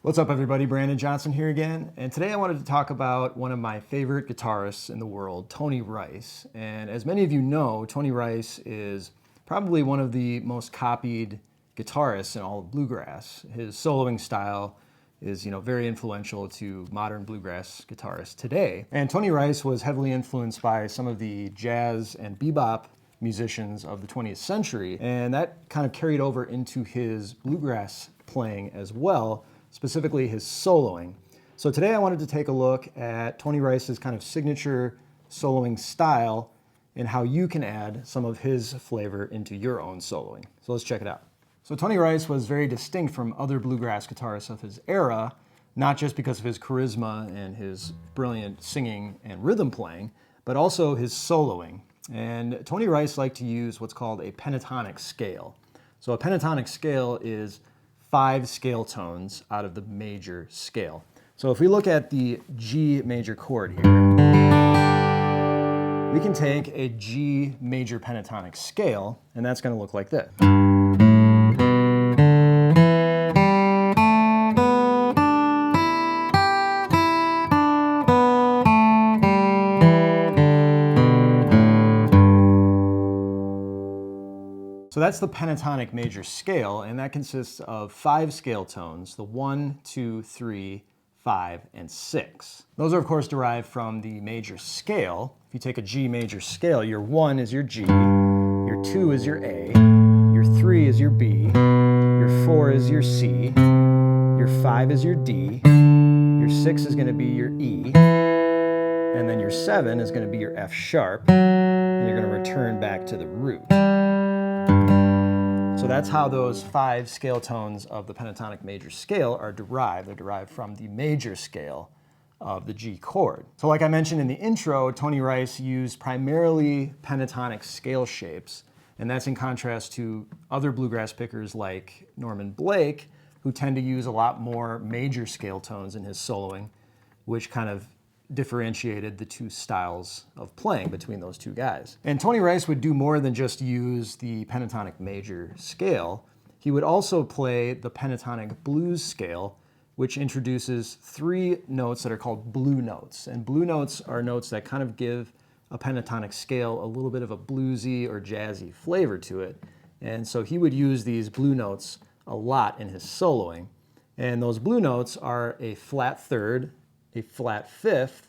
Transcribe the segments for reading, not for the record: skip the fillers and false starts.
What's up everybody, Brandon Johnson here again, and today I wanted to talk about one of my favorite guitarists in the world, Tony Rice. And as many of you know, Tony Rice is probably one of the most copied guitarists in all of bluegrass. His soloing style is, very influential to modern bluegrass guitarists today. And Tony Rice was heavily influenced by some of the jazz and bebop musicians of the 20th century, and that kind of carried over into his bluegrass playing as well, specifically his soloing. So today I wanted to take a look at Tony Rice's kind of signature soloing style and how you can add some of his flavor into your own soloing. So let's check it out. So Tony Rice was very distinct from other bluegrass guitarists of his era, not just because of his charisma and his brilliant singing and rhythm playing, but also his soloing. And Tony Rice liked to use what's called a pentatonic scale. So a pentatonic scale is 5 scale tones out of the major scale. So if we look at the G major chord here, we can take a G major pentatonic scale, and that's going to look like this. So that's the pentatonic major scale, and that consists of 5 scale tones, the 1, 2, 3, 5, and 6. Those are of course derived from the major scale. If you take a G major scale, your 1 is your G, your 2 is your A, your 3 is your B, your 4 is your C, your 5 is your D, your 6 is going to be your E, and then your 7 is going to be your F sharp, and you're going to return back to the root. So that's how those 5 scale tones of the pentatonic major scale are derived. They're derived from the major scale of the G chord. So like I mentioned in the intro, Tony Rice used primarily pentatonic scale shapes, and that's in contrast to other bluegrass pickers like Norman Blake, who tend to use a lot more major scale tones in his soloing, which kind of differentiated the two styles of playing between those two guys. And Tony Rice would do more than just use the pentatonic major scale. He would also play the pentatonic blues scale, which introduces 3 notes that are called blue notes. And blue notes are notes that kind of give a pentatonic scale a little bit of a bluesy or jazzy flavor to it. And so he would use these blue notes a lot in his soloing. And those blue notes are a flat third, a flat fifth,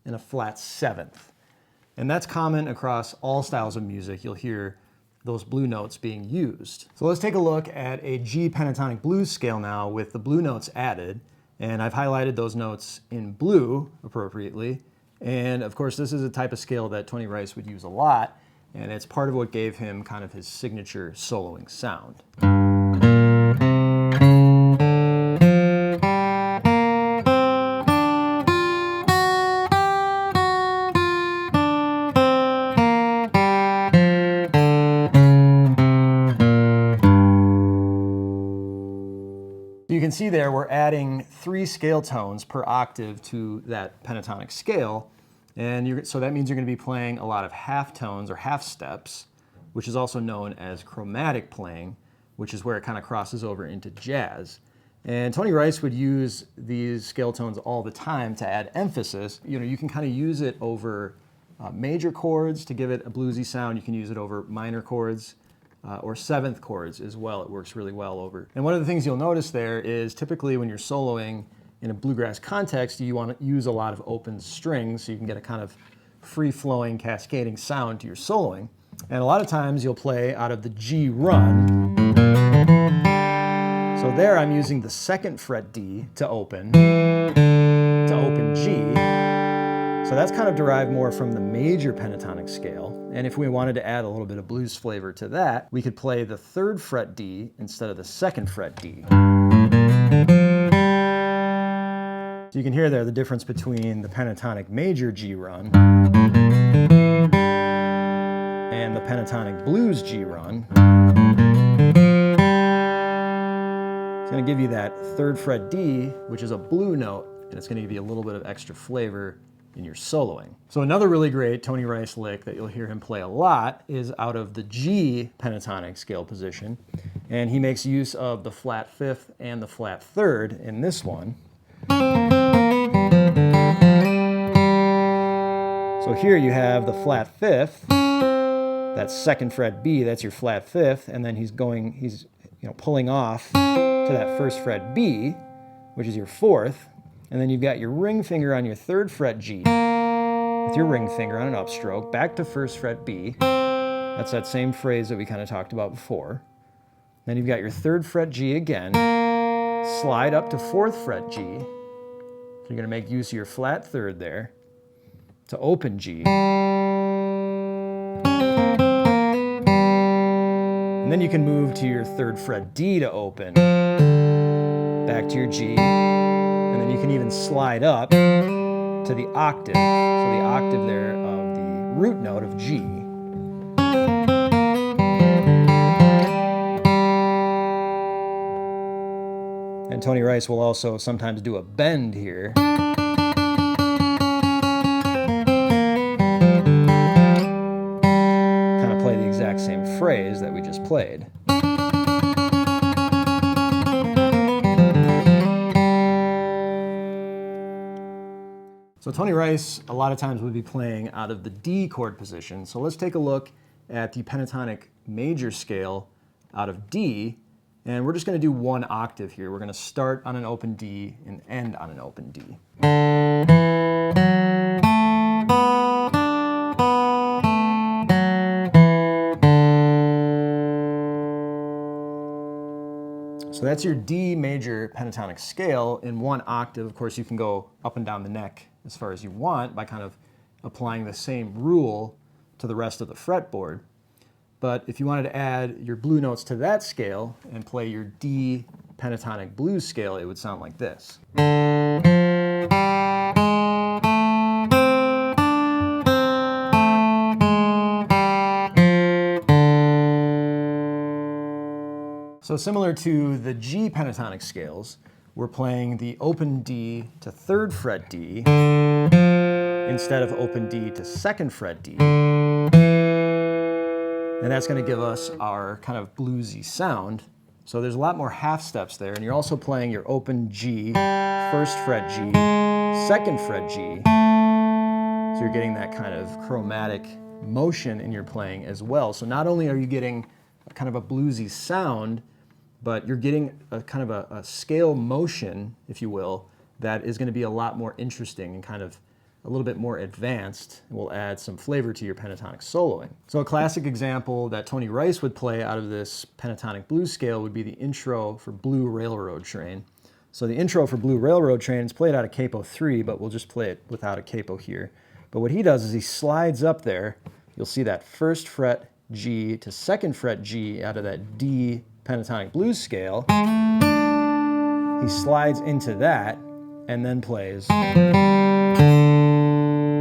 and a flat seventh. And that's common across all styles of music. You'll hear those blue notes being used. So let's take a look at a G pentatonic blues scale now with the blue notes added. And I've highlighted those notes in blue appropriately. And of course, this is a type of scale that Tony Rice would use a lot, and it's part of what gave him kind of his signature soloing sound. You can see there we're adding 3 scale tones per octave to that pentatonic scale, and so that means you're going to be playing a lot of half tones or half steps, which is also known as chromatic playing, which is where it kind of crosses over into jazz. And Tony Rice would use these scale tones all the time to add emphasis. You can kind of use it over major chords to give it a bluesy sound. You can use it over minor chords. Or 7th chords as well. It works really well over. And one of the things you'll notice there is typically when you're soloing in a bluegrass context, you want to use a lot of open strings so you can get a kind of free-flowing, cascading sound to your soloing. And a lot of times you'll play out of the G run. So there I'm using the 2nd fret D to open G. So that's kind of derived more from the major pentatonic scale. And if we wanted to add a little bit of blues flavor to that, we could play the 3rd fret D instead of the 2nd fret D. So you can hear there the difference between the pentatonic major G run and the pentatonic blues G run. It's going to give you that 3rd fret D, which is a blue note, and it's going to give you a little bit of extra flavor in your soloing. So another really great Tony Rice lick that you'll hear him play a lot is out of the G pentatonic scale position. And he makes use of the flat fifth and the flat third in this one. So here you have the flat fifth, that second fret B, that's your flat fifth, and then he's pulling off to that first fret B, which is your fourth, and then you've got your ring finger on your third fret G, with your ring finger on an upstroke, back to first fret B. That's that same phrase that we kind of talked about before. Then you've got your third fret G again, slide up to fourth fret G. So you're going to make use of your flat third there to open G. And then you can move to your third fret D to open, back to your G, and then you can even slide up to the octave, so the octave there of the root note of G. And Tony Rice will also sometimes do a bend here. Kind of play the exact same phrase that we just played. So Tony Rice a lot of times would be playing out of the D chord position. So let's take a look at the pentatonic major scale out of D. And we're just going to do one octave here. We're going to start on an open D and end on an open D. So that's your D major pentatonic scale in one octave. Of course, you can go up and down the neck as far as you want by kind of applying the same rule to the rest of the fretboard. But if you wanted to add your blue notes to that scale and play your D pentatonic blues scale, it would sound like this. So similar to the G pentatonic scales, we're playing the open D to third fret D instead of open D to second fret D. And that's going to give us our kind of bluesy sound. So there's a lot more half steps there, and you're also playing your open G, first fret G, second fret G. So you're getting that kind of chromatic motion in your playing as well. So not only are you getting kind of a bluesy sound, but you're getting a kind of a scale motion, if you will, that is going to be a lot more interesting and kind of a little bit more advanced, and will add some flavor to your pentatonic soloing. So a classic example that Tony Rice would play out of this pentatonic blues scale would be the intro for Blue Railroad Train. So the intro for Blue Railroad Train is played out of capo 3, but we'll just play it without a capo here. But what he does is he slides up there. You'll see that first fret G to second fret G out of that D pentatonic blues scale. He slides into that and then plays.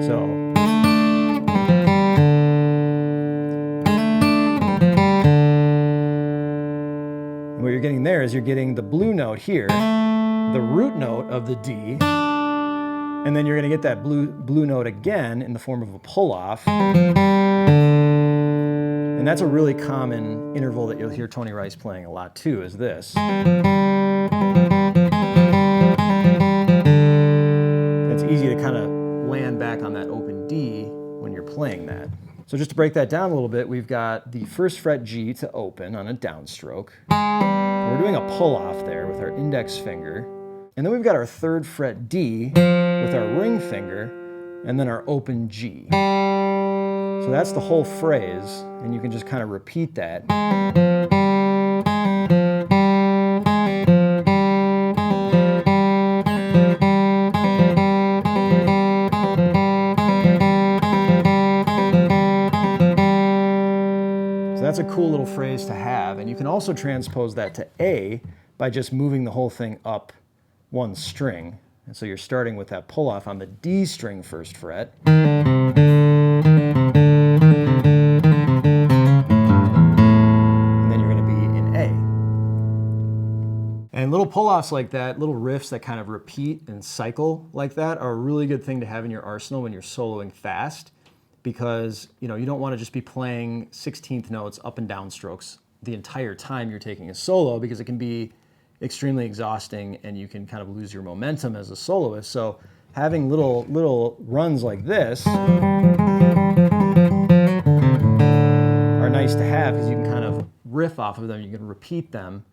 So, and what you're getting there is you're getting the blue note here, the root note of the D, and then you're going to get that blue note again in the form of a pull-off. And that's a really common interval that you'll hear Tony Rice playing a lot too, is this. It's easy to kind of land back on that open D when you're playing that. So just to break that down a little bit, we've got the first fret G to open on a downstroke. We're doing a pull-off there with our index finger. And then we've got our third fret D with our ring finger, and then our open G. So that's the whole phrase, and you can just kind of repeat that. That's a cool little phrase to have, and you can also transpose that to A by just moving the whole thing up one string. And so you're starting with that pull-off on the D string first fret. And then you're going to be in A. And little pull-offs like that, little riffs that kind of repeat and cycle like that are a really good thing to have in your arsenal when you're soloing fast. Because you don't want to just be playing 16th notes up and down strokes the entire time you're taking a solo, because it can be extremely exhausting and you can kind of lose your momentum as a soloist. So having little runs like this are nice to have, because you can kind of riff off of them. You can repeat them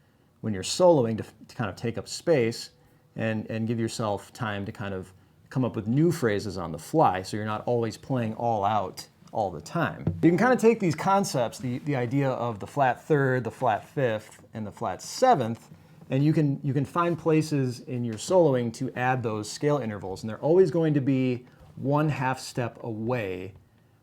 when you're soloing to kind of take up space and give yourself time to kind of come up with new phrases on the fly, so you're not always playing all out all the time. You can kind of take these concepts, the idea of the flat third, the flat fifth, and the flat seventh, and you can find places in your soloing to add those scale intervals, and they're always going to be 1/2 step away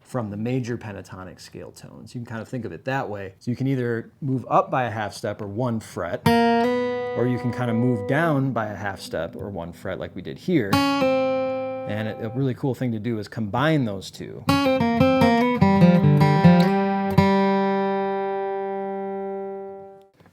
from the major pentatonic scale tones. You can kind of think of it that way. So you can either move up by a 1/2 step or 1 fret, or you can kind of move down by a 1/2 step or 1 fret like we did here. And a really cool thing to do is combine those two.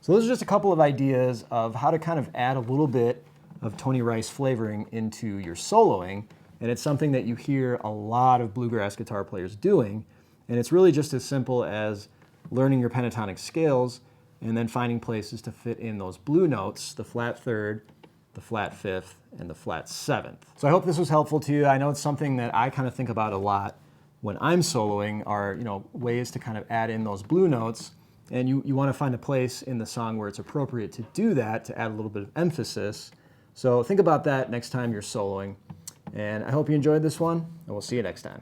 So those are just a couple of ideas of how to kind of add a little bit of Tony Rice flavoring into your soloing. And it's something that you hear a lot of bluegrass guitar players doing. And it's really just as simple as learning your pentatonic scales and then finding places to fit in those blue notes, the flat third, the flat fifth, and the flat seventh. So I hope this was helpful to you. I know it's something that I kind of think about a lot when I'm soloing, are ways to kind of add in those blue notes. And you want to find a place in the song where it's appropriate to do that, to add a little bit of emphasis. So think about that next time you're soloing. And I hope you enjoyed this one, and we'll see you next time.